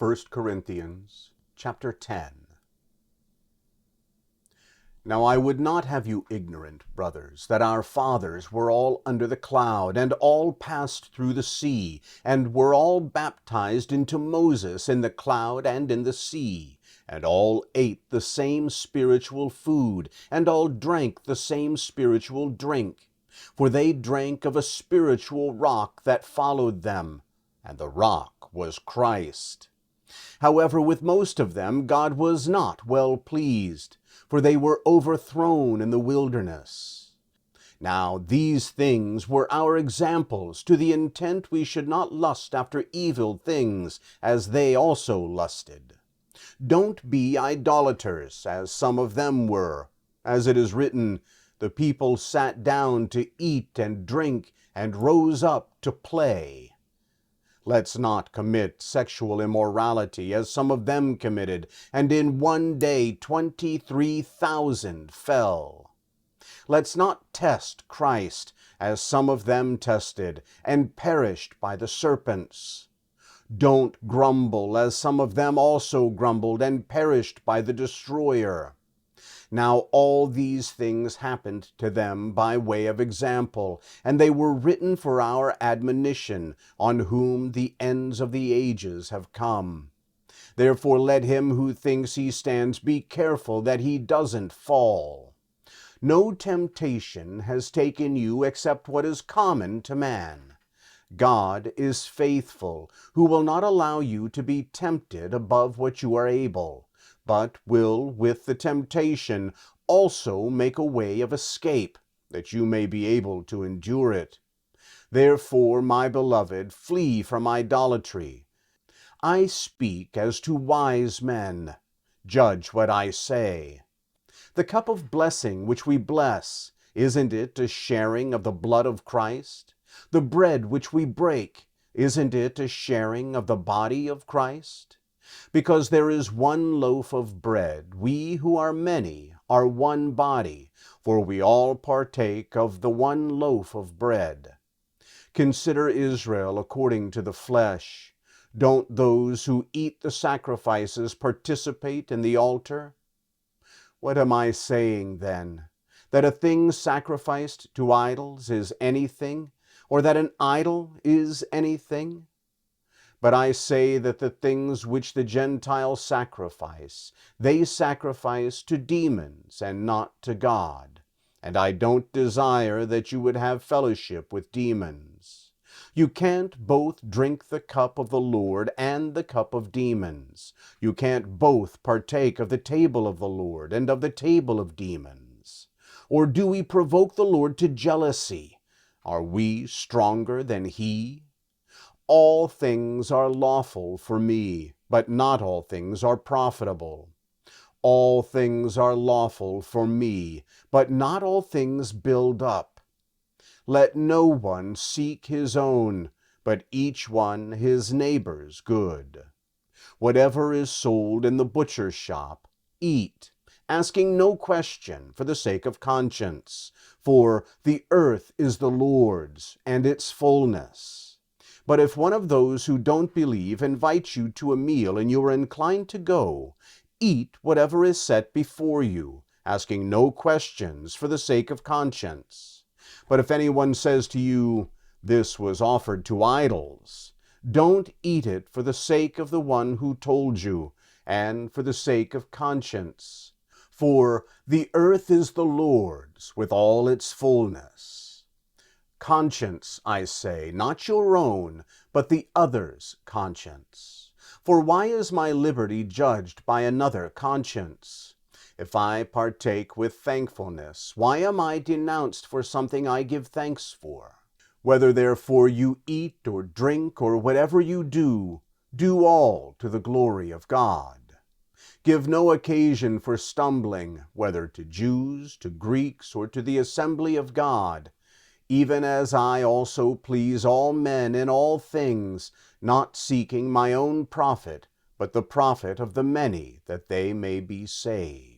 1 Corinthians chapter 10. Now I would not have you ignorant, brothers, that our fathers were all under the cloud, and all passed through the sea, and were all baptized into Moses in the cloud and in the sea, and all ate the same spiritual food, and all drank the same spiritual drink. For they drank of a spiritual rock that followed them, and the rock was Christ. However, with most of them God was not well pleased, for they were overthrown in the wilderness. Now these things were our examples, to the intent we should not lust after evil things, as they also lusted. Don't be idolaters, as some of them were. As it is written, the people sat down to eat and drink, and rose up to play. Let's not commit sexual immorality, as some of them committed, and in one day 23,000 fell. Let's not test Christ, as some of them tested, and perished by the serpents. Don't grumble, as some of them also grumbled, and perished by the destroyer. Now all these things happened to them by way of example, and they were written for our admonition, on whom the ends of the ages have come. Therefore let him who thinks he stands be careful that he doesn't fall. No temptation has taken you except what is common to man. God is faithful, who will not allow you to be tempted above what you are able, but will with the temptation also make a way of escape, that you may be able to endure it. Therefore, my beloved, flee from idolatry. I speak as to wise men. Judge what I say. The cup of blessing which we bless, isn't it a sharing of the blood of Christ? The bread which we break, isn't it a sharing of the body of Christ? Because there is one loaf of bread, we who are many are one body, for we all partake of the one loaf of bread. Consider Israel according to the flesh. Don't those who eat the sacrifices participate in the altar? What am I saying then? That a thing sacrificed to idols is anything, or that an idol is anything? But I say that the things which the Gentiles sacrifice, they sacrifice to demons and not to God. And I don't desire that you would have fellowship with demons. You can't both drink the cup of the Lord and the cup of demons. You can't both partake of the table of the Lord and of the table of demons. Or do we provoke the Lord to jealousy? Are we stronger than he? All things are lawful for me, but not all things are profitable. All things are lawful for me, but not all things build up. Let no one seek his own, but each one his neighbor's good. Whatever is sold in the butcher's shop, eat, asking no question for the sake of conscience, for the earth is the Lord's, and its fullness. But if one of those who don't believe invites you to a meal and you are inclined to go, eat whatever is set before you, asking no questions for the sake of conscience. But if anyone says to you, "This was offered to idols," don't eat it for the sake of the one who told you, and for the sake of conscience. For the earth is the Lord's, with all its fullness. Conscience, I say, not your own, but the other's conscience. For why is my liberty judged by another conscience? If I partake with thankfulness, why am I denounced for something I give thanks for? Whether therefore you eat or drink or whatever you do, do all to the glory of God. Give no occasion for stumbling, whether to Jews, to Greeks, or to the assembly of God, even as I also please all men in all things, not seeking my own profit, but the profit of the many, that they may be saved.